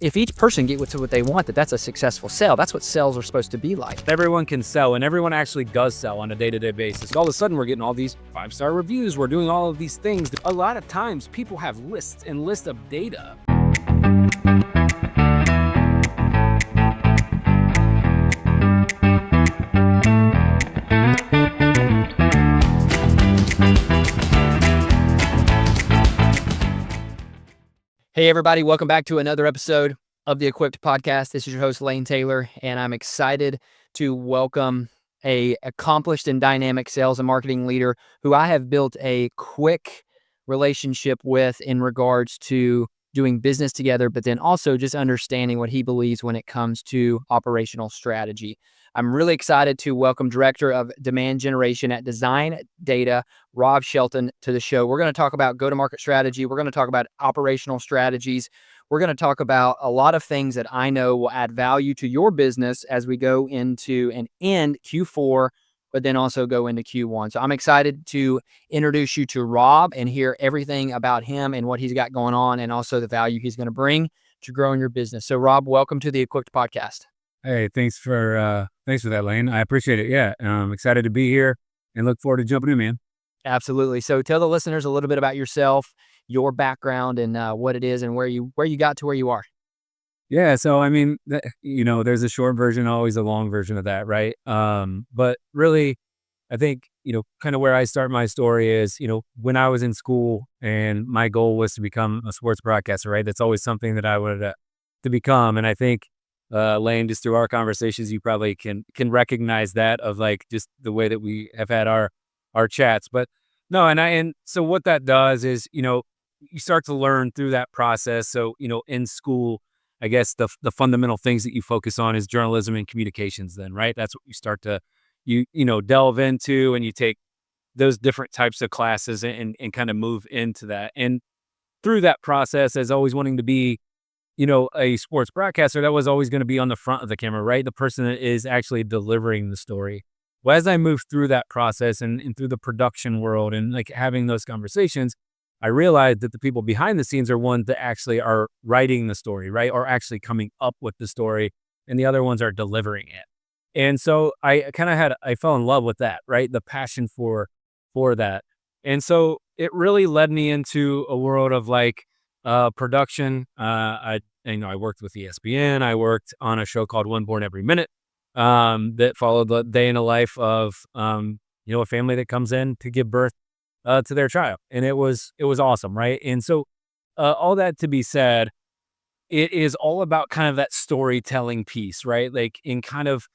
if each person gets what they want, that's a successful sale. That's what sales are supposed to be like. Everyone can sell, and everyone actually does sell on a day-to-day basis. All of a sudden, we're getting all these 5-star reviews. We're doing all of these things. A lot of times, people have lists and lists of data. Hey, everybody. Welcome back to another episode of the Equipped Podcast. This is your host, Lane Taylor, and I'm excited to welcome a accomplished and dynamic sales and marketing leader who I have built a quick relationship with in regards to doing business together, but then also just understanding what he believes when it comes to operational strategy. I'm really excited to welcome Director of Demand Generation at designDATA, Rob Shelton, to the show. We're going to talk about go-to-market strategy. We're going to talk about operational strategies. We're going to talk about a lot of things that I know will add value to your business as we go into and end Q4, but then also go into Q1. So I'm excited to introduce you to Rob and hear everything about him and what he's got going on, and also the value he's going to bring to growing your business. So Rob, welcome to the Equipped Podcast. Hey, thanks for that, Lane. I appreciate it. Yeah, I'm excited to be here and look forward to jumping in, man. Absolutely. So tell the listeners a little bit about yourself, your background, and what it is, and where you got to where you are. Yeah, so I mean, there's a short version, always a long version of that, right? But really, I think, kind of where I start my story is, when I was in school and my goal was to become a sports broadcaster, right? That's always something that I wanted to become. And I think, Lane, just through our conversations, you probably can recognize that of like just the way that we have had our chats. But no, and so what that does is, you start to learn through that process. So, in school, I guess the fundamental things that you focus on is journalism and communications then, right? That's what you start to, delve into, and you take those different types of classes and kind of move into that. And through that process, as always wanting to be, a sports broadcaster, that was always going to be on the front of the camera, right? The person that is actually delivering the story. Well, as I moved through that process and through the production world and like having those conversations, I realized that the people behind the scenes are ones that actually are writing the story, right? Or actually coming up with the story, and the other ones are delivering it. And so I fell in love with that, right? The passion for that. And so it really led me into a world of like production. I worked with ESPN. I worked on a show called One Born Every Minute that followed the day in the life of a family that comes in to give birth to their child. And it was awesome, right? And so all that to be said, it is all about kind of that storytelling piece, right? Like in kind of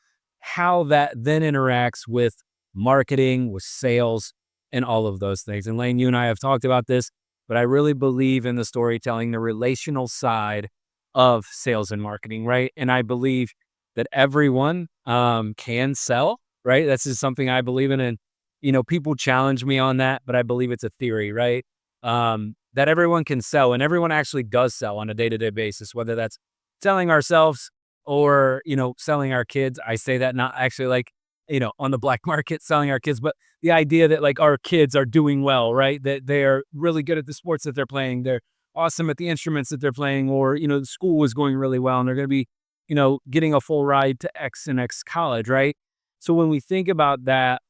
how that then interacts with marketing, with sales, and all of those things. And Lane, you and I have talked about this, but I really believe in the storytelling, the relational side of sales and marketing, right? And I believe that everyone can sell, right? That's just something I believe in. And, people challenge me on that, but I believe it's a theory, right? That everyone can sell, and everyone actually does sell on a day-to-day basis, whether that's selling ourselves or, selling our kids. I say that not actually like, on the black market selling our kids, but the idea that like our kids are doing well, right? That they are really good at the sports that they're playing. They're awesome at the instruments that they're playing, or, the school is going really well and they're going to be, getting a full ride to X and X college, right? So when we think about that,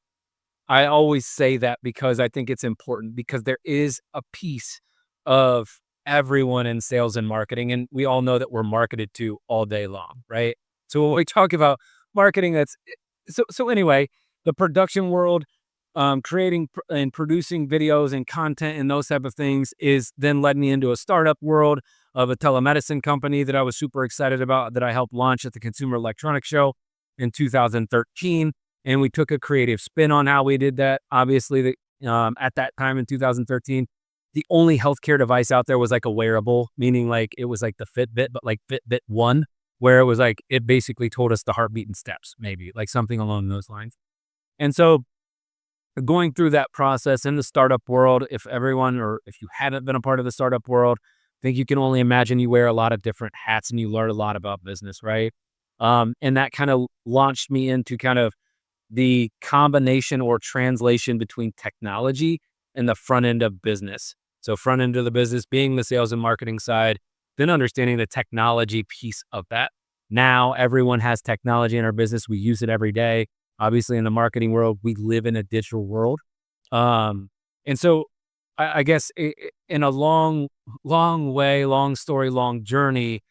I always say that because I think it's important, because there is a piece of everyone in sales and marketing, and we all know that we're marketed to all day long, right? So when we talk about marketing, so anyway, the production world, creating and producing videos and content and those type of things is then led me into a startup world of a telemedicine company that I was super excited about, that I helped launch at the Consumer Electronics Show in 2013. And we took a creative spin on how we did that. Obviously, at that time in 2013, the only healthcare device out there was like a wearable, meaning like it was like the Fitbit, but like Fitbit 1, where it was like, it basically told us the heartbeat and steps, maybe like something along those lines. And so going through that process in the startup world, if you haven't been a part of the startup world, I think you can only imagine you wear a lot of different hats and you learn a lot about business, right? And that kind of launched me into kind of the combination or translation between technology and the front end of business. So front end of the business being the sales and marketing side, then understanding the technology piece of that. Now everyone has technology in our business. We use it every day. Obviously, in the marketing world, we live in a digital world. Um, and so I guess in a long way, long story, long journey,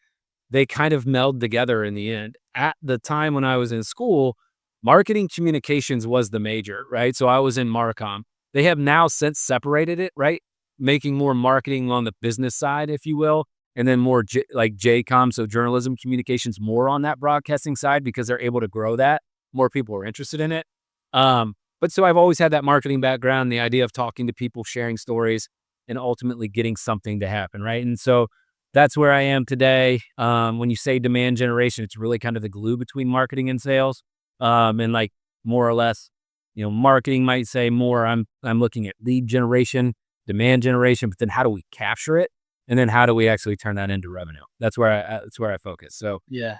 they kind of meld together in the end. At the time when I was in school, marketing communications was the major, right? So I was in Marcom. They have now since separated it, right? Making more marketing on the business side, if you will, and then more like JCom, so journalism communications, more on that broadcasting side because they're able to grow that. More people are interested in it. But so I've always had that marketing background, the idea of talking to people, sharing stories, and ultimately getting something to happen, right? And so that's where I am today. When you say demand generation, it's really kind of the glue between marketing and sales. And like more or less, marketing might say more. I'm looking at lead generation, demand generation, but then how do we capture it, and then how do we actually turn that into revenue? That's where I focus. So Yeah.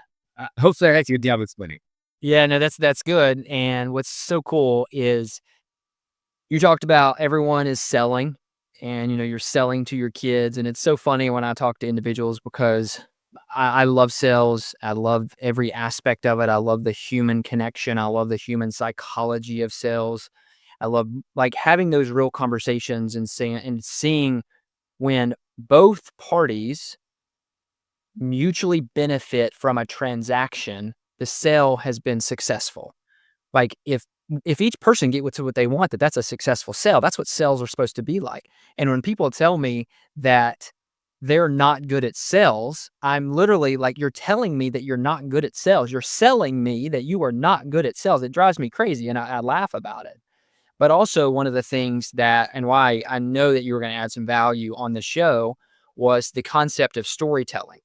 hopefully I actually a good job explaining. Yeah, no, that's good. And what's so cool is you talked about everyone is selling and you're selling to your kids. And it's so funny when I talk to individuals because I love sales. I love every aspect of it. I love the human connection. I love the human psychology of sales. I love like having those real conversations and seeing when both parties mutually benefit from a transaction, the sale has been successful. Like, if each person get what they want, that's a successful sale. That's what sales are supposed to be like. And when people tell me that they're not good at sales, I'm literally like, "You're telling me that you're not good at sales. You're selling me that you are not good at sales." It drives me crazy, and I laugh about it. But also one of the things that and why I know that you were gonna add some value on the show was the concept of storytelling.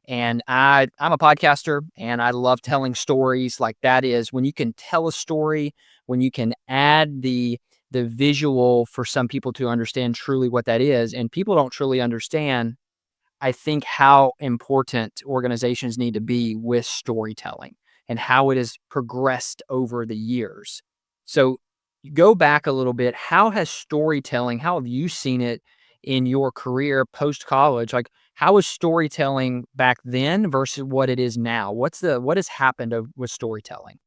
And I'm a podcaster and I love telling stories. Like that is when you can tell a story, when you can add the visual for some people to understand truly what that is. And people don't truly understand, I think, how important organizations need to be with storytelling and how it has progressed over the years. So, go back a little bit. How has storytelling, how have you seen it in your career post college? Like, how was storytelling back then versus what it is now? What has happened with storytelling?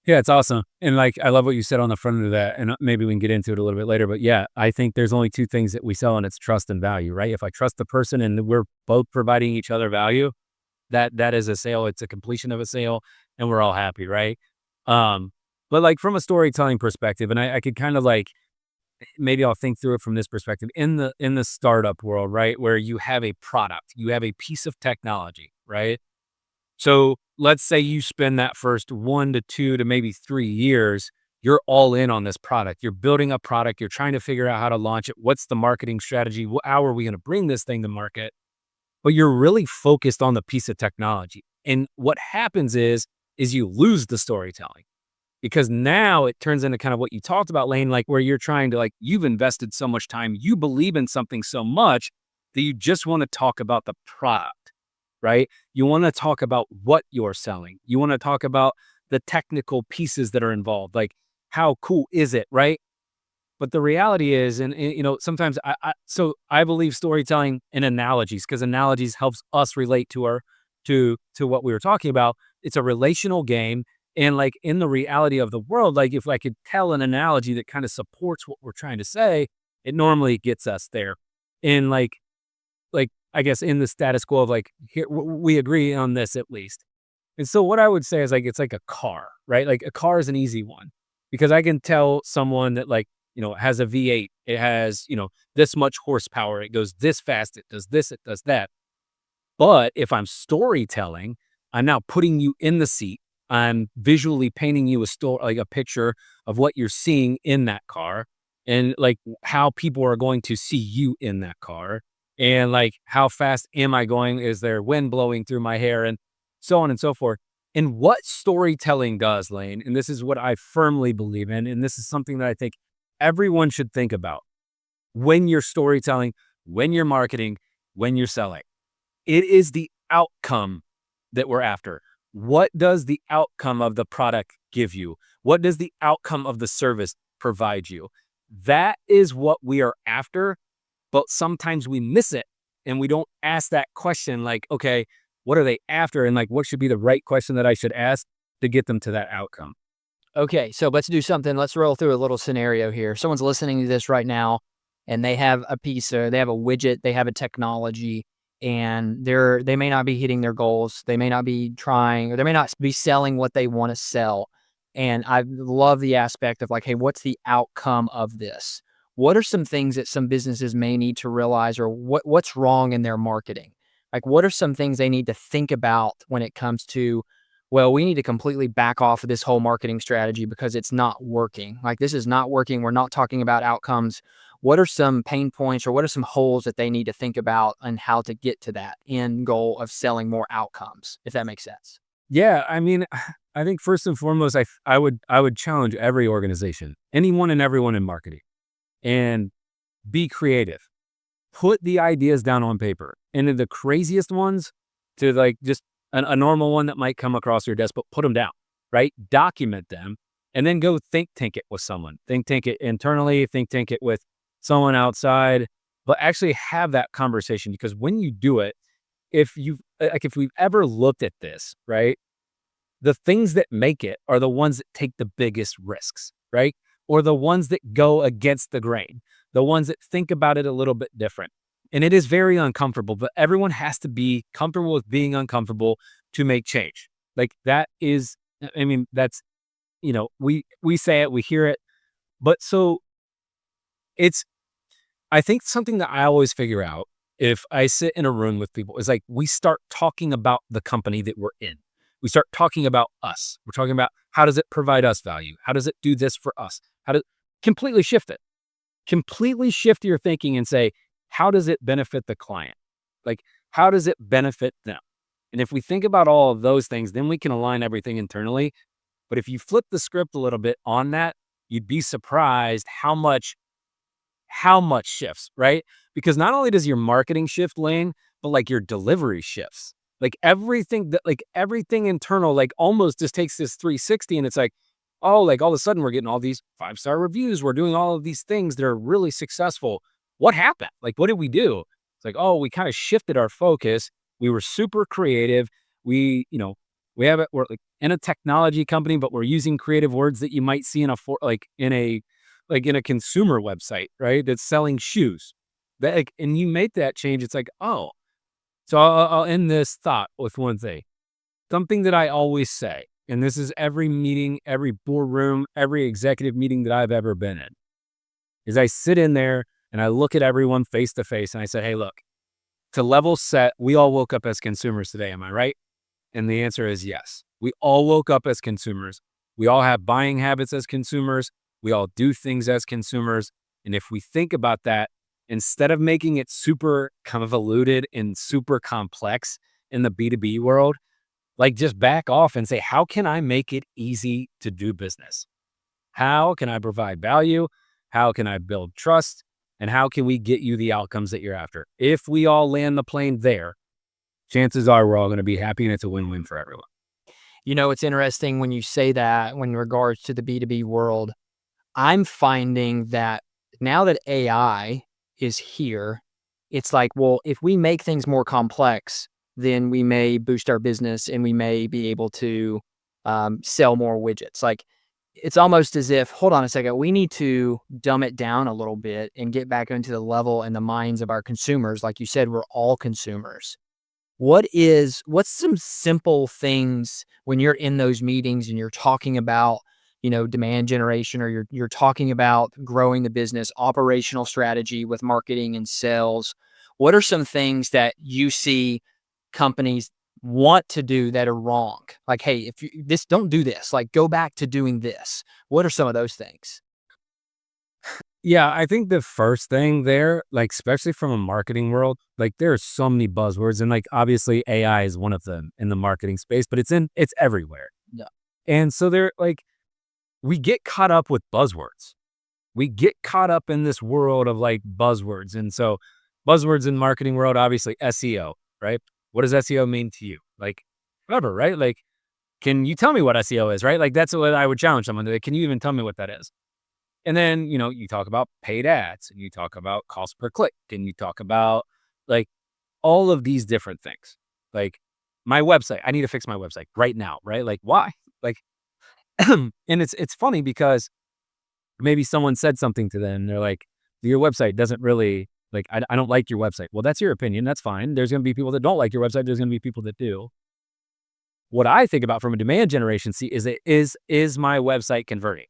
Yeah, it's awesome. And like, I love what you said on the front of that. And maybe we can get into it a little bit later. But yeah, I think there's only two things that we sell, and it's trust and value, right? If I trust the person and we're both providing each other value, that is a sale. It's a completion of a sale, and we're all happy, right? Um, but like from a storytelling perspective, and I could kind of like maybe I'll think through it from this perspective in the startup world, right? Where you have a product, you have a piece of technology, right? So let's say you spend that first 1 to 2 to maybe 3 years, you're all in on this product. You're building a product. You're trying to figure out how to launch it. What's the marketing strategy? How are we going to bring this thing to market? But you're really focused on the piece of technology. And what happens is you lose the storytelling because now it turns into kind of what you talked about, Lane, like where you're trying to like, you've invested so much time, you believe in something so much that you just want to talk about the product, right? You want to talk about what you're selling. You want to talk about the technical pieces that are involved. Like, how cool is it, right? But the reality is, and sometimes so I believe storytelling and analogies, because analogies helps us relate to to what we were talking about. It's a relational game. And like in the reality of the world, like if I could tell an analogy that kind of supports what we're trying to say, it normally gets us there. And like I guess in the status quo of like here we agree on this at least. And so what I would say is like it's like a car, right? Like a car is an easy one because I can tell someone that like, it has a V8, it has, this much horsepower, it goes this fast, it does this, it does that. But if I'm storytelling, I'm now putting you in the seat. I'm visually painting you a story, like a picture of what you're seeing in that car and like how people are going to see you in that car. And like, how fast am I going? Is there wind blowing through my hair? And so on and so forth. And what storytelling does, Lane, and this is what I firmly believe in, and this is something that I think everyone should think about when you're storytelling, when you're marketing, when you're selling. It is the outcome that we're after. What does the outcome of the product give you? What does the outcome of the service provide you? That is what we are after, but sometimes we miss it and we don't ask that question like, okay, what are they after? And like, what should be the right question that I should ask to get them to that outcome? Okay, so let's do something. Let's roll through a little scenario here. Someone's listening to this right now, and they have a piece, or they have a widget, they have a technology, and they may not be hitting their goals. They may not be trying, or they may not be selling what they want to sell. And I love the aspect of like, hey, what's the outcome of this? What are some things that some businesses may need to realize, or what's wrong in their marketing? Like, what are some things they need to think about when it comes to, well, we need to completely back off of this whole marketing strategy because it's not working. Like, this is not working. We're not talking about outcomes. What are some pain points, or what are some holes that they need to think about and how to get to that end goal of selling more outcomes, if that makes sense? Yeah, I mean, I think first and foremost, I would challenge every organization, anyone and everyone in marketing, and be creative. Put the ideas down on paper, and then the craziest ones to like just a normal one that might come across your desk, but put them down, right? Document them, and then go think tank it with someone. Think tank it internally. Think tank it with someone outside, but actually have that conversation, because when you do it, if we've ever looked at this, right? The things that make it are the ones that take the biggest risks, right? Or the ones that go against the grain, the ones that think about it a little bit different. And it is very uncomfortable, but everyone has to be comfortable with being uncomfortable to make change. Like that is, I mean, that's, we say it, we hear it, but so it's, I think something that I always figure out if I sit in a room with people is like we start talking about the company that we're in. We start talking about us. We're talking about how does it provide us value? How does it do this for us? How does completely shift it? Completely shift your thinking and say, how does it benefit the client? Like, how does it benefit them? And if we think about all of those things, then we can align everything internally. But if you flip the script a little bit on that, you'd be surprised how much shifts, right? Because not only does your marketing shift lane, but like your delivery shifts. Like everything internal, like almost just takes this 360, and it's like, oh, like all of a sudden we're getting all these 5-star reviews. We're doing all of these things that are really successful. What happened? Like, what did we do? It's like, oh, we kind of shifted our focus. We were super creative. We're like in a technology company, but we're using creative words that you might see in a consumer website, right? That's selling shoes. And you make that change. It's like, oh, so I'll end this thought with one thing. Something that I always say, and this is every meeting, every boardroom, every executive meeting that I've ever been in, is I sit in there and I look at everyone face to face and I say, hey, look, to level set, we all woke up as consumers today. Am I right? And the answer is yes. We all woke up as consumers. We all have buying habits as consumers. We all do things as consumers. And if we think about that, instead of making it super convoluted and super complex in the B2B world, like just back off and say, how can I make it easy to do business? How can I provide value? How can I build trust? And how can we get you the outcomes that you're after? If we all land the plane there, chances are we're all going to be happy, and it's a win-win for everyone. It's interesting when you say that when in regards to the B2B world. I'm finding that now that AI is here, it's like, well, if we make things more complex, then we may boost our business and we may be able to sell more widgets. Like, it's almost as if, hold on a second, we need to dumb it down a little bit and get back into the level and the minds of our consumers. Like you said, we're all consumers. What's some simple things when you're in those meetings and you're talking about, demand generation, or you're talking about growing the business, operational strategy with marketing and sales? What are some things that you see companies want to do that are wrong? Like, hey, if you this don't do this, like go back to doing this. What are some of those things? Yeah, I think the first thing there, like especially from a marketing world, like there are so many buzzwords, and like obviously AI is one of them in the marketing space, but it's everywhere. Yeah. And so they're like, we get caught up with buzzwords. We get caught up in this world of like buzzwords. And so buzzwords in marketing world, obviously SEO, right? What does SEO mean to you? Like, whatever, right? Like, can you tell me what SEO is, right? Like, that's what I would challenge someone to. Like, can you even tell me what that is? And then, you talk about paid ads, and you talk about cost per click, and you talk about like all of these different things. Like my website, I need to fix my website right now, right? Like why? Like, and it's funny because maybe someone said something to them. And they're like, your website doesn't really like, I don't like your website. Well, that's your opinion. That's fine. There's going to be people that don't like your website. There's going to be people that do. What I think about from a demand generation seat is my website converting?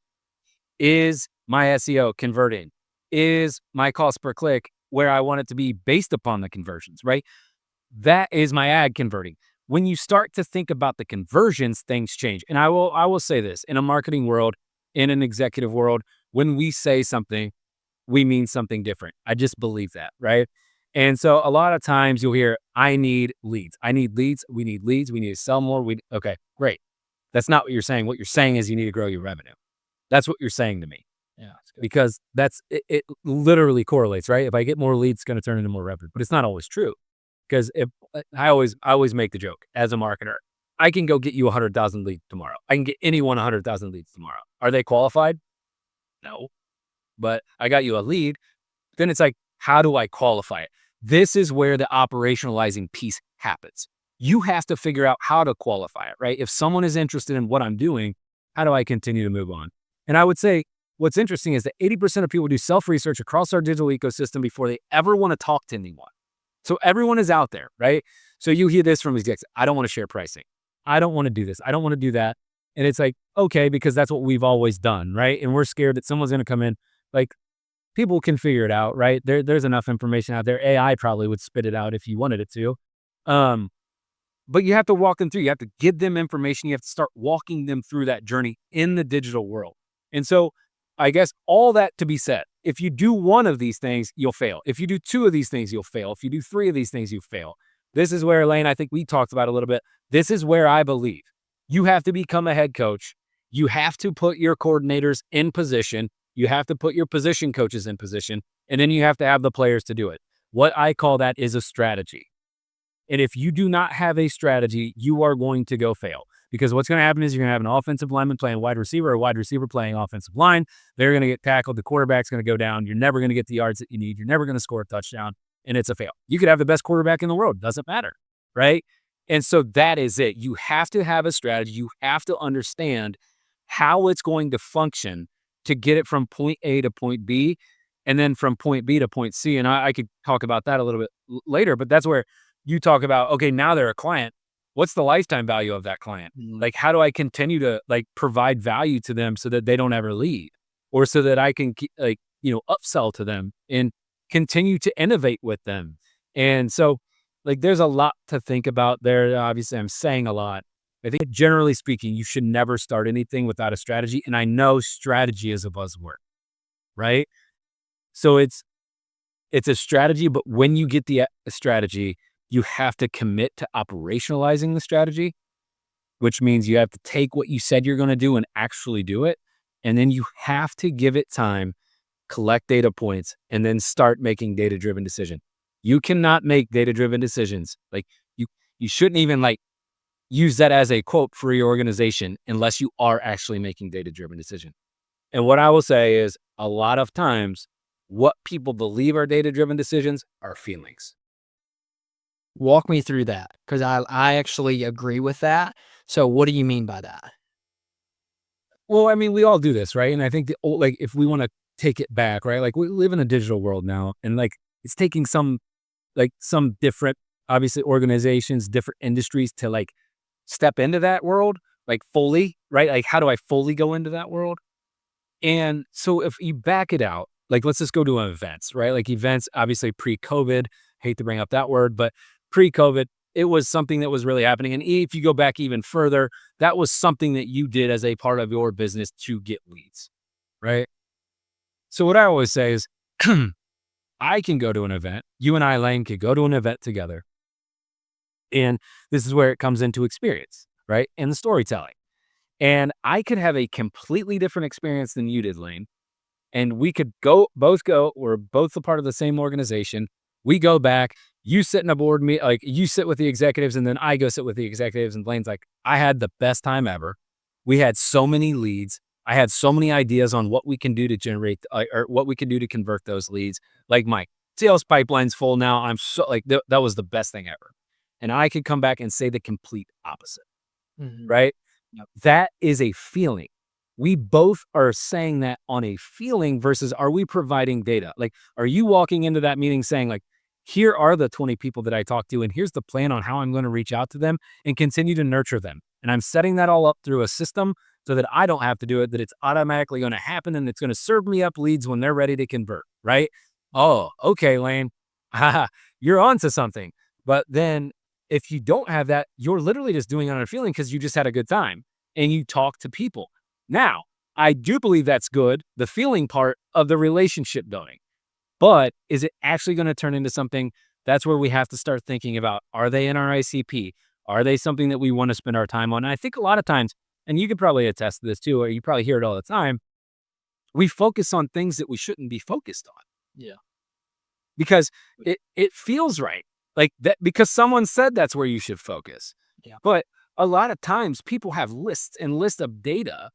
Is my SEO converting? Is my cost per click where I want it to be based upon the conversions, right? That is my ad converting. When you start to think about the conversions, things change. And I will say this, in a marketing world, in an executive world, when we say something, we mean something different. I just believe that, right? And so a lot of times you'll hear, I need leads. I need leads. We need leads. We need to sell more. Okay, great. That's not what you're saying. What you're saying is you need to grow your revenue. That's what you're saying to me. Yeah. That's good. Because it literally correlates, right? If I get more leads, it's going to turn into more revenue. But it's not always true. Because if I always make the joke as a marketer, I can go get you 100,000 leads tomorrow. I can get anyone 100,000 leads tomorrow. Are they qualified? No. But I got you a lead. Then it's like, how do I qualify it? This is where the operationalizing piece happens. You have to figure out how to qualify it, right? If someone is interested in what I'm doing, how do I continue to move on? And I would say what's interesting is that 80% of people do self-research across our digital ecosystem before they ever want to talk to anyone. So everyone is out there, right? So you hear this from execs. I don't want to share pricing. I don't want to do this. I don't want to do that. And it's like, okay, because that's what we've always done, right? And we're scared that someone's going to come in. Like, people can figure it out, right? There's enough information out there. AI probably would spit it out if you wanted it to. But you have to walk them through. You have to give them information. You have to start walking them through that journey in the digital world. And so I guess all that to be said, if you do one of these things, you'll fail. If you do two of these things, you'll fail. If you do three of these things, you fail. This is where, Elaine, I think we talked about a little bit. This is where I believe you have to become a head coach. You have to put your coordinators in position. You have to put your position coaches in position. And then you have to have the players to do it. What I call that is a strategy. And if you do not have a strategy, you are going to go fail. Because what's going to happen is you're going to have an offensive lineman playing wide receiver, or a wide receiver playing offensive line. They're going to get tackled. The quarterback's going to go down. You're never going to get the yards that you need. You're never going to score a touchdown. And it's a fail. You could have the best quarterback in the world. Doesn't matter. Right? And so that is it. You have to have a strategy. You have to understand how it's going to function to get it from point A to point B, and then from point B to point C. And I could talk about that a little bit later, but that's where you talk about, okay, now they're a client. What's the lifetime value of that client? Like, how do I continue to like provide value to them so that they don't ever leave, or so that I can upsell to them and continue to innovate with them? And so like, there's a lot to think about there. Obviously I'm saying a lot. I think generally speaking, you should never start anything without a strategy. And I know strategy is a buzzword, right? So it's a strategy, but when you get the strategy, you have to commit to operationalizing the strategy, which means you have to take what you said you're going to do and actually do it. And then you have to give it time, collect data points, and then start making data-driven decisions. You cannot make data-driven decisions. Like, you shouldn't even like use that as a quote for your organization unless you are actually making data-driven decisions. And what I will say is, a lot of times what people believe are data-driven decisions are feelings. Walk me through that, because I actually agree with that. So what do you mean by that? Well, I mean, we all do this, right? And I think like, if we want to take it back, right? Like, we live in a digital world now, and like, it's taking some different, obviously, organizations, different industries to like step into that world, like fully, right? Like, how do I fully go into that world? And so if you back it out, like, let's just go to events, right? Like, events, obviously pre-COVID, hate to bring up that word, but pre-COVID, it was something that was really happening. And if you go back even further, that was something that you did as a part of your business to get leads, right? So what I always say is, I can go to an event. You and I, Lane, could go to an event together. And this is where it comes into experience, right? And the storytelling. And I could have a completely different experience than you did, Lane. And we could both go, we're both a part of the same organization. We go back, you sit in a board meet, like, you sit with the executives, and then I go sit with the executives, and Lane's like, I had the best time ever. We had so many leads. I had so many ideas on what we can do to generate, or what we can do to convert those leads. Like, Mike, sales pipeline's full now. I'm so like, that was the best thing ever. And I could come back and say the complete opposite, Mhm. right? Yep. That is a feeling. We both are saying that on a feeling versus are we providing data? Like, are you walking into that meeting saying, like, here are the 20 people that I talked to, and here's the plan on how I'm going to reach out to them and continue to nurture them. And I'm setting that all up through a system so that I don't have to do it, that it's automatically going to happen and it's going to serve me up leads when they're ready to convert, right? Oh, okay, Lane. Haha, you're on to something. But then if you don't have that, you're literally just doing it on a feeling because you just had a good time and you talk to people. Now, I do believe that's good, the feeling part of the relationship building. But is it actually going to turn into something? That's where we have to start thinking about, are they in our ICP? Are they something that we want to spend our time on? And I think a lot of times, and you could probably attest to this too, or you probably hear it all the time, we focus on things that we shouldn't be focused on Yeah. because it feels right. Like that because someone said that's where you should focus. Yeah. But a lot of times people have lists and lists of data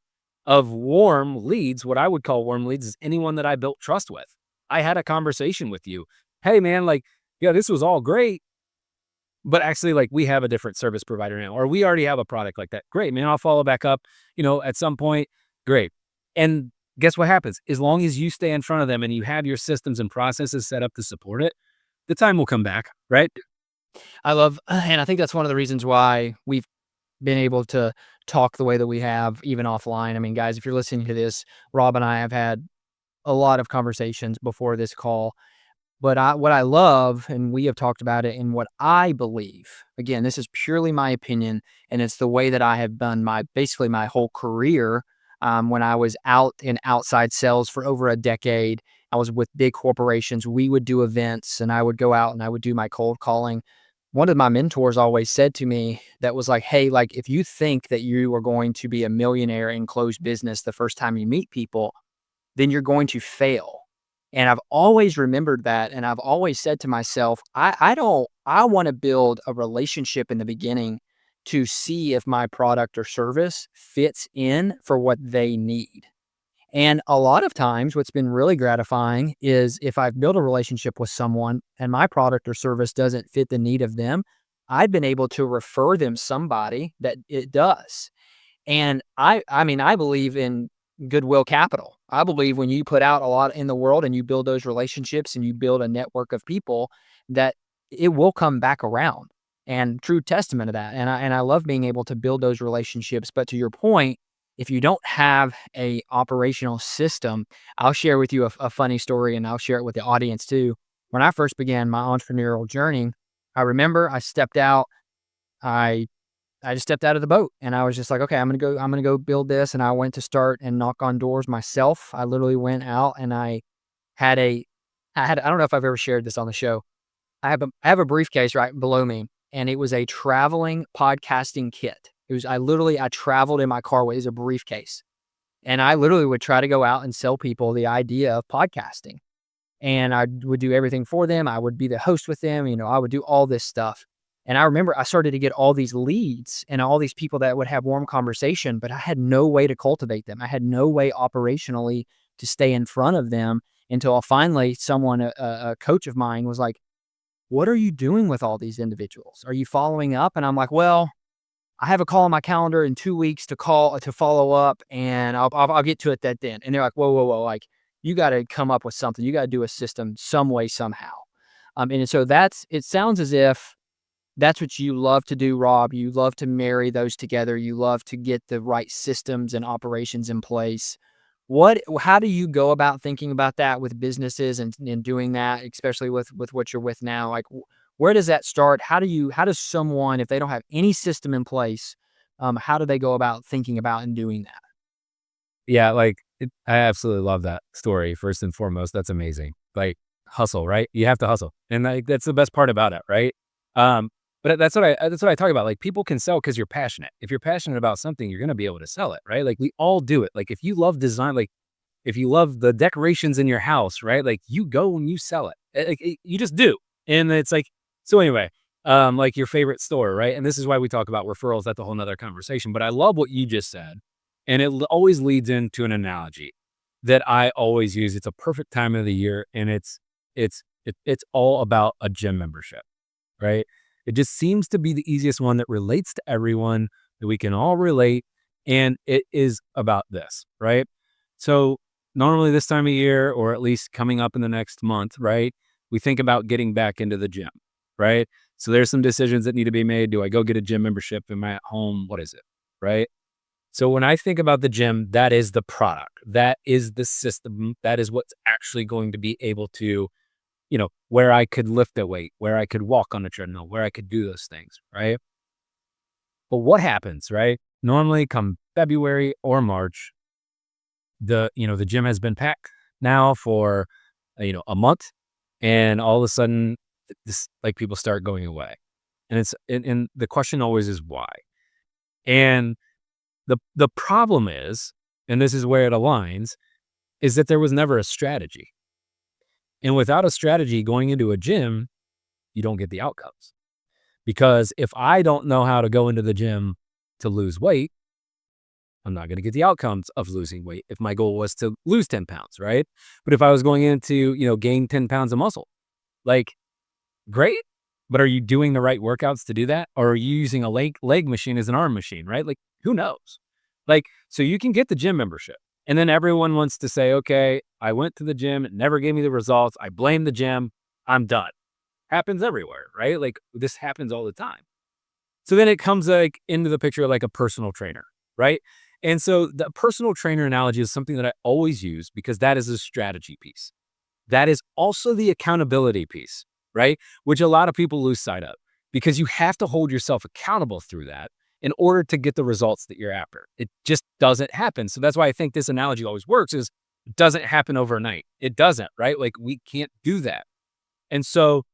of warm leads. What I would call warm leads is anyone that I built trust with. I had a conversation with you. Hey man, like, yeah, this was all great, but actually like we have a different service provider now, or we already have a product like that. Great, man. I'll follow back up, at some point. Great. And guess what happens? As long as you stay in front of them and you have your systems and processes set up to support it, the time will come back, right? I love and I think that's one of the reasons why we've been able to talk the way that we have even offline. I mean, guys, if you're listening to this, Rob and I have had a lot of conversations before this call. But what I love, and we have talked about it, and what I believe, again, this is purely my opinion, and it's the way that I have done my basically my whole career. When I was out in outside sales for over a decade, I was with big corporations. We would do events, and I would go out and I would do my cold calling. One of my mentors always said to me that was like, "Hey, like if you think that you are going to be a millionaire and close business the first time you meet people, then you're going to fail." And I've always remembered that. And I've always said to myself, I want to build a relationship in the beginning to see if my product or service fits in for what they need. And a lot of times, what's been really gratifying is if I've built a relationship with someone and my product or service doesn't fit the need of them, I've been able to refer them somebody that it does. And I mean, I believe in goodwill capital. I believe when you put out a lot in the world and you build those relationships and you build a network of people that it will come back around. And true testament of that. And I love being able to build those relationships. But to your point, if you don't have a operational system, I'll share with you a funny story and I'll share it with the audience too. When I first began my entrepreneurial journey, I remember I stepped out. I I just stepped out of the boat and I was just like, okay, I'm gonna go build this. And I went to start and knock on doors myself. I literally went out and had a, I don't know if I've ever shared this on the show. I have a briefcase right below me and it was a traveling podcasting kit. I traveled in my car with, it was a briefcase. And I literally would try to go out and sell people the idea of podcasting. And I would do everything for them. I would be the host with them. I would do all this stuff. And I remember I started to get all these leads and all these people that would have warm conversation, but I had no way to cultivate them. I had no way operationally to stay in front of them until finally someone, a coach of mine was like, "What are you doing with all these individuals? Are you following up?" And I'm like, "Well, I have a call on my calendar in 2 weeks to follow up, and I'll get to it that then." And they're like, "Whoa, whoa, whoa! Like you got to come up with something. You got to do a system some way somehow." And so it sounds as if that's what you love to do, Rob. You love to marry those together. You love to get the right systems and operations in place. How do you go about thinking about that with businesses and doing that, especially with what you're with now? Like, where does that start? How does someone, if they don't have any system in place, how do they go about thinking about and doing that? Yeah, like, I absolutely love that story, first and foremost, that's amazing. Like, hustle, right? You have to hustle, and, like, that's the best part about it, right? Um, but that's what I talk about, like, people can sell because 'cause you're passionate. If you're passionate about something, you're gonna be able to sell it, right? Like, we all do it. Like, if you love design, like, if you love the decorations in your house, right? Like, you go and you sell it. You just do, and it's like so anyway, like, your favorite store, right? And this is why we talk about referrals, that's a whole nother conversation, but I love what you just said. And it always leads into an analogy that I always use. It's a perfect time of the year, and it's It's all about a gym membership, right? It just seems to be the easiest one that relates to everyone, that we can all relate, and it is about this, right? So normally this time of year, or at least coming up in the next month, right, we think about getting back into the gym, right? So there's some decisions that need to be made. Do I go get a gym membership? Am I at home? What is it, right? So when I think about the gym, that is the product. That is the system. That is what's actually going to be able to, where I could lift a weight, where I could walk on a treadmill, where I could do those things, right? But what happens, right? Normally come February or March, the gym has been packed now for, a month, and all of a sudden this, like, people start going away. And the question always is why? And the problem is, and this is where it aligns, is that there was never a strategy. And without a strategy going into a gym, you don't get the outcomes. Because if I don't know how to go into the gym to lose weight, I'm not going to get the outcomes of losing weight if my goal was to lose 10 pounds, right? But if I was going in to, gain 10 pounds of muscle, like, great. But are you doing the right workouts to do that? Or are you using a leg machine as an arm machine, right? Like, who knows? Like, so you can get the gym membership. And then everyone wants to say, okay, I went to the gym, it never gave me the results. I blame the gym. I'm done. Happens everywhere, right? Like, this happens all the time. So then it comes like into the picture like a personal trainer, right? And so the personal trainer analogy is something that I always use because that is a strategy piece. That is also the accountability piece, right? Which a lot of people lose sight of because you have to hold yourself accountable through that in order to get the results that you're after. It just doesn't happen. So that's why I think this analogy always works is it doesn't happen overnight. It doesn't, right? Like, we can't do that. And so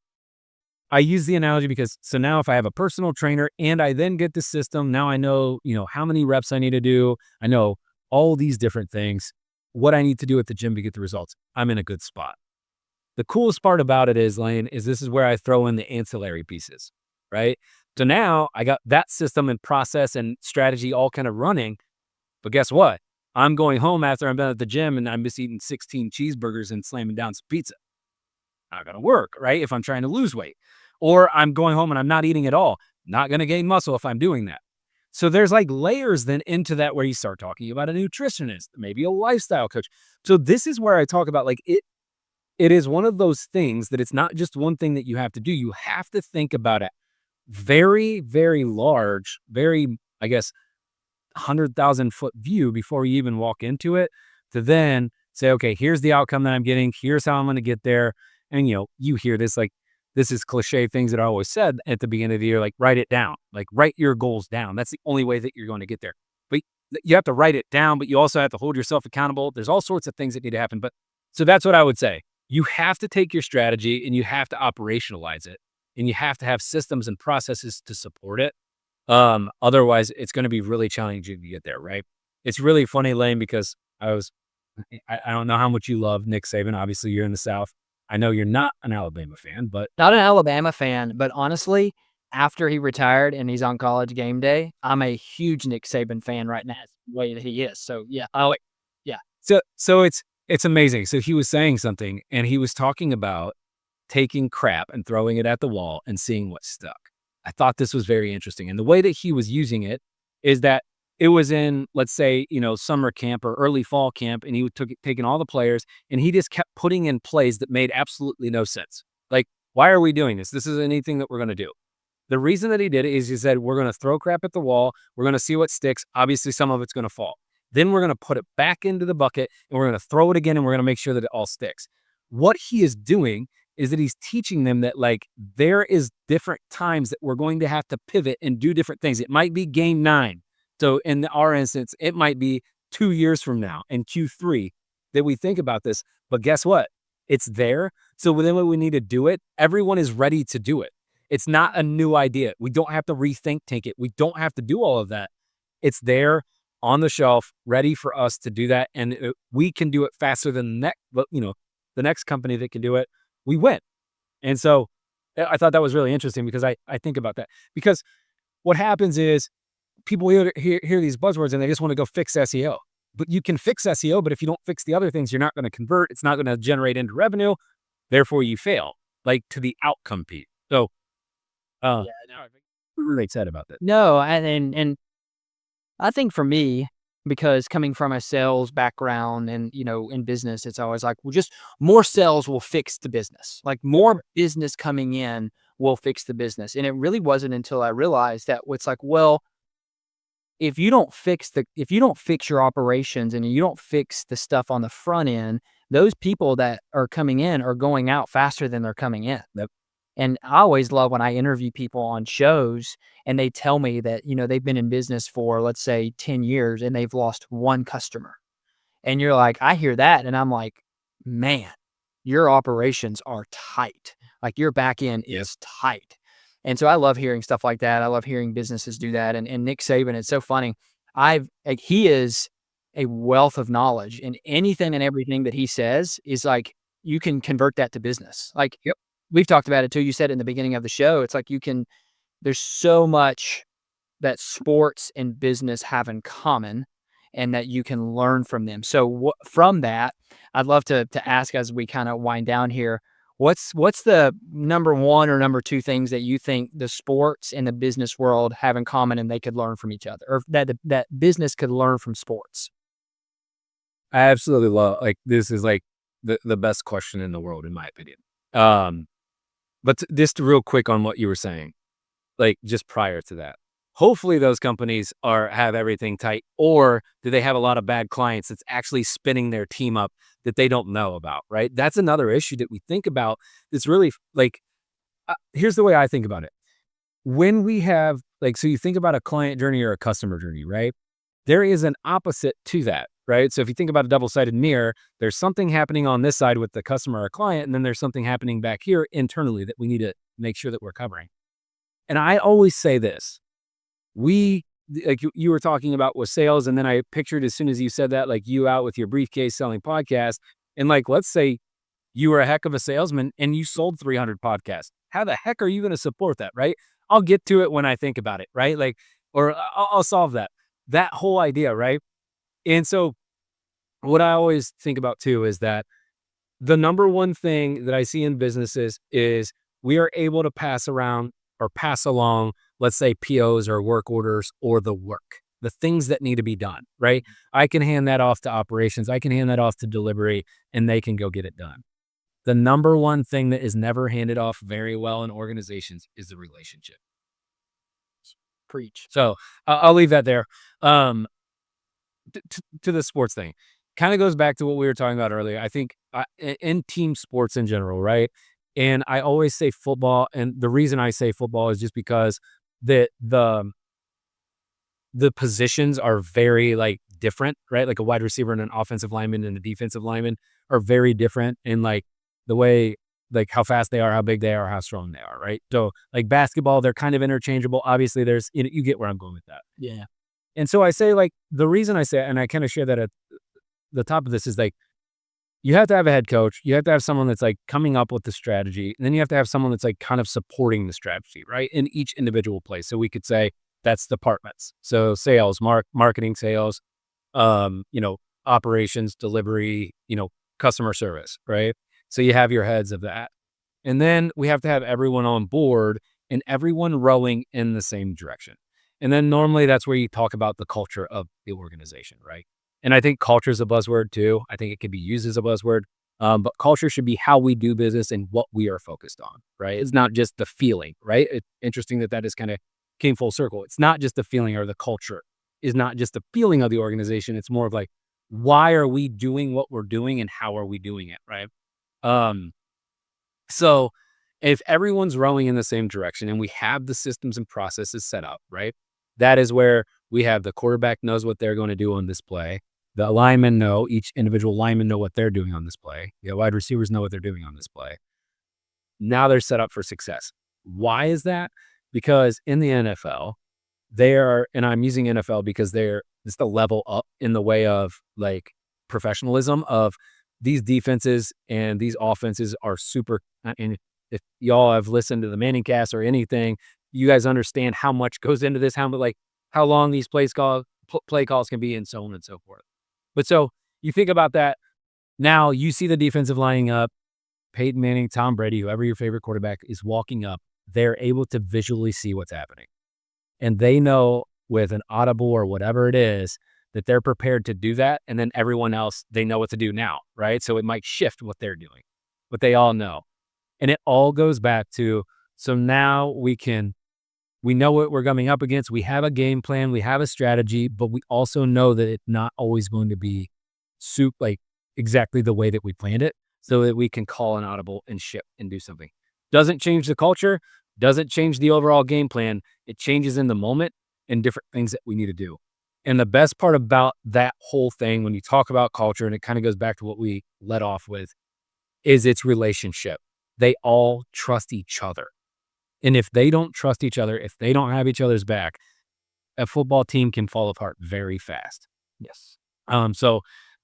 I use the analogy because so now if I have a personal trainer and I then get the system, now I know, how many reps I need to do. I know all these different things, what I need to do at the gym to get the results. I'm in a good spot. The coolest part about it is, Lane, is this is where I throw in the ancillary pieces, right? So now I got that system and process and strategy all kind of running. But guess what? I'm going home after I'm done at the gym and I'm just eating 16 cheeseburgers and slamming down some pizza. Not going to work, right? If I'm trying to lose weight. Or I'm going home and I'm not eating at all. Not going to gain muscle if I'm doing that. So there's like layers then into that where you start talking about a nutritionist, maybe a lifestyle coach. So this is where I talk about like it is one of those things that it's not just one thing that you have to do. You have to think about it very, very large, very, I guess, 100,000-foot view before you even walk into it to then say, okay, here's the outcome that I'm getting. Here's how I'm going to get there. And, you hear this, like, this is cliche things that I always said at the beginning of the year, like, write it down, like, write your goals down. That's the only way that you're going to get there. But you have to write it down, but you also have to hold yourself accountable. There's all sorts of things that need to happen. But so that's what I would say. You have to take your strategy and you have to operationalize it, and you have to have systems and processes to support it. Otherwise it's going to be really challenging to get there, right? It's really funny, Lane, because I don't know how much you love Nick Saban. Obviously, you're in the South. I know you're not an Alabama fan, but Not an Alabama fan, but honestly, after he retired and he's on College Game Day, I'm a huge Nick Saban fan right now, the way that he is. So, yeah. Oh, yeah. so it's amazing. So he was saying something, and he was talking about taking crap and throwing it at the wall and seeing what stuck. I thought this was very interesting. And the way that he was using it is that it was in, let's say, summer camp or early fall camp, and he took taking all the players and he just kept putting in plays that made absolutely no sense. Like, why are we doing this? This isn't anything that we're going to do. The reason that he did it is he said, we're going to throw crap at the wall. We're going to see what sticks. Obviously, some of it's going to fall. Then we're going to put it back into the bucket and we're going to throw it again and we're going to make sure that it all sticks. What he is doing is that he's teaching them that, like, there is different times that we're going to have to pivot and do different things. It might be game 9. So in our instance, it might be 2 years from now in Q3 that we think about this. But guess what? It's there. So then when we need to do it, everyone is ready to do it. It's not a new idea. We don't have to tank it. We don't have to do all of that. It's there on the shelf, ready for us to do that. And we can do it faster than the next company that can do it. We win. And so I thought that was really interesting because I think about that. Because what happens is people hear these buzzwords and they just want to go fix SEO. But you can fix SEO, but if you don't fix the other things, you're not going to convert. It's not going to generate into revenue. therefore you fail, like to the outcome piece. So, Yeah, no. what were they said about that? No, and I think for me, because coming from a sales background and, in business, it's always like, well, just more sales will fix the business. Like more business coming in will fix the business. And it really wasn't until I realized that it's like, well, if you don't fix your operations and you don't fix the stuff on the front end, those people that are coming in are going out faster than they're coming in. Yep. And I always love when I interview people on shows and they tell me that, they've been in business for, let's say, 10 years and they've lost one customer. And you're like, I hear that and I'm like, man, your operations are tight. Like your back end Yep. is tight. And so I love hearing stuff like that. I love hearing businesses do that. And Nick Saban, it's so funny. He is a wealth of knowledge, and anything and everything that he says is like you can convert that to business. Like Yep. we've talked about it too. You said in the beginning of the show, it's like there's so much that sports and business have in common and that you can learn from them. So from that, I'd love to ask as we kind of wind down here, what's the number one or number two things that you think the sports and the business world have in common and they could learn from each other, or that business could learn from sports? I absolutely love, like, this is like the best question in the world, in my opinion. Um, but just real quick on what you were saying, like just prior to that. Hopefully those companies have everything tight, or do they have a lot of bad clients that's actually spinning their team up that they don't know about, right? That's another issue that we think about. That's really like, here's the way I think about it. When we have, like, so you think about a client journey or a customer journey, right? There is an opposite to that, right? So if you think about a double-sided mirror, there's something happening on this side with the customer or client, and then there's something happening back here internally that we need to make sure that we're covering. And I always say this, we, like you were talking about with sales, and then I pictured as soon as you said that, like you out with your briefcase selling podcasts, and like, let's say you were a heck of a salesman and you sold 300 podcasts. How the heck are you going to support that, right? I'll get to it when I think about it, right? Like, or I'll solve that whole idea, right? And so what I always think about too is that the number one thing that I see in businesses is we are able to pass around or pass along, let's say POs or work orders or the work, the things that need to be done, right? I can hand that off to operations. I can hand that off to delivery and they can go get it done. The number one thing that is never handed off very well in organizations is the relationship. Preach. So I'll leave that there. Um, to the sports thing, kind of goes back to what we were talking about earlier. I think in team sports in general, right? And I always say football, and the reason I say football is just because the positions are very like different, right? Like a wide receiver and an offensive lineman and a defensive lineman are very different in like the way, like how fast they are, how big they are, how strong they are, right? So like basketball, they're kind of interchangeable. Obviously, there's, you get where I'm going with that. Yeah. And so I say, like, the reason I say, and I kind of share that at the top of this is like, you have to have a head coach. You have to have someone that's like coming up with the strategy. And then you have to have someone that's like kind of supporting the strategy, right? In each individual place. So we could say that's departments. So sales, marketing, sales, operations, delivery, customer service, right? So you have your heads of that. And then we have to have everyone on board and everyone rowing in the same direction. And then normally that's where you talk about the culture of the organization, right? And I think culture is a buzzword too. I think it can be used as a buzzword. But culture should be how we do business and what we are focused on, right? It's not just the feeling, right? It's interesting that is kind of came full circle. It's not just the feeling, or the culture is not just the feeling of the organization. It's more of like, why are we doing what we're doing and how are we doing it, right? Um, so if everyone's rowing in the same direction and we have the systems and processes set up, right? That is where we have the quarterback knows what they're going to do on this play. The linemen know, each individual lineman know what they're doing on this play. The wide receivers know what they're doing on this play. Now they're set up for success. Why is that? Because in the NFL, and I'm using NFL because it's the level up in the way of like professionalism of these defenses and these offenses are super. And if y'all have listened to the Manning cast or anything, you guys understand how much goes into this, how long these play calls can be, and so on and so forth. But so you think about that. Now you see the defensive lining up, Peyton Manning, Tom Brady, whoever your favorite quarterback is walking up, they're able to visually see what's happening. And they know with an audible or whatever it is that they're prepared to do that. And then everyone else, they know what to do now, right? So it might shift what they're doing, but they all know. And it all goes back to, so now we know what we're coming up against. We have a game plan, we have a strategy, but we also know that it's not always going to be like exactly the way that we planned it, so that we can call an audible and ship and do something. Doesn't change the culture, doesn't change the overall game plan. It changes in the moment and different things that we need to do. And the best part about that whole thing, when you talk about culture, and it kind of goes back to what we led off with, is its relationship. They all trust each other. And if they don't trust each other, if they don't have each other's back, a football team can fall apart very fast. Yes. So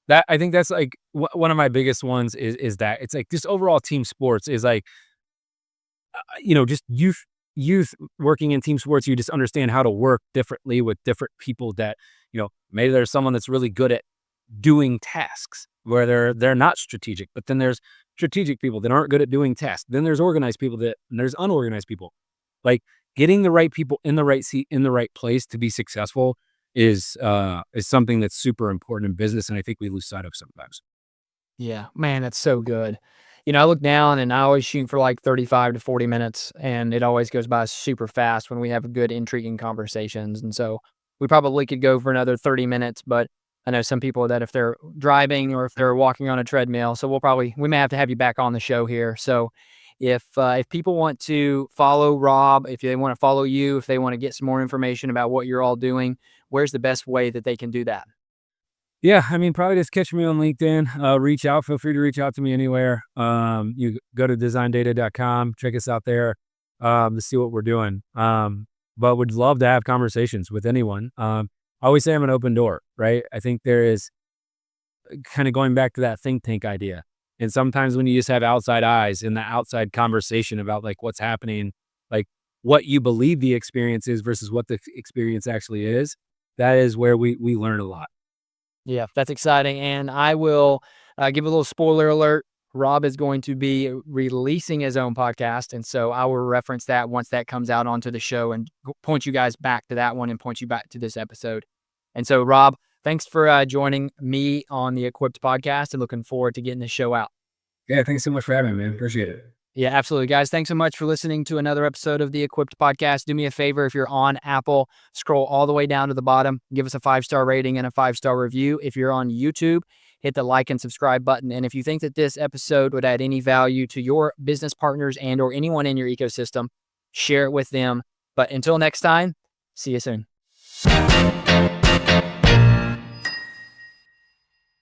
that, I think that's like one of my biggest ones is that it's like just overall team sports is like, just youth working in team sports. You just understand how to work differently with different people that, maybe there's someone that's really good at doing tasks where they're not strategic, but then there's strategic people that aren't good at doing tasks. Then there's organized people and there's unorganized people. Like getting the right people in the right seat in the right place to be successful is something that's super important in business, and I think we lose sight of sometimes. Yeah, man, that's so good. I look down and I always shoot for like 35 to 40 minutes, and it always goes by super fast when we have good, intriguing conversations. And so we probably could go for another 30 minutes, but I know some people that if they're driving or if they're walking on a treadmill, so we may have to have you back on the show here. So if people want to follow Rob, if they want to follow you, if they want to get some more information about what you're all doing, where's the best way that they can do that? Yeah, I mean, probably just catch me on LinkedIn. Reach out. Feel free to reach out to me anywhere. You go to designDATA.com, check us out there to see what we're doing. But would love to have conversations with anyone. I always say I'm an open door, right? I think there is kind of going back to that think tank idea. And sometimes when you just have outside eyes in the outside conversation about like what's happening, like what you believe the experience is versus what the experience actually is, that is where we learn a lot. Yeah, that's exciting. And I will give a little spoiler alert. Rob is going to be releasing his own podcast. And so I will reference that once that comes out onto the show and point you guys back to that one and point you back to this episode. And so, Rob, thanks for joining me on the Equipped podcast and looking forward to getting the show out. Yeah, thanks so much for having me, man. Appreciate it. Yeah, absolutely. Guys, thanks so much for listening to another episode of the Equipped Podcast. Do me a favor, if you're on Apple, scroll all the way down to the bottom, give us a 5-star rating and a 5-star review. If you're on YouTube, hit the like and subscribe button. And if you think that this episode would add any value to your business partners and or anyone in your ecosystem, share it with them. But until next time, see you soon.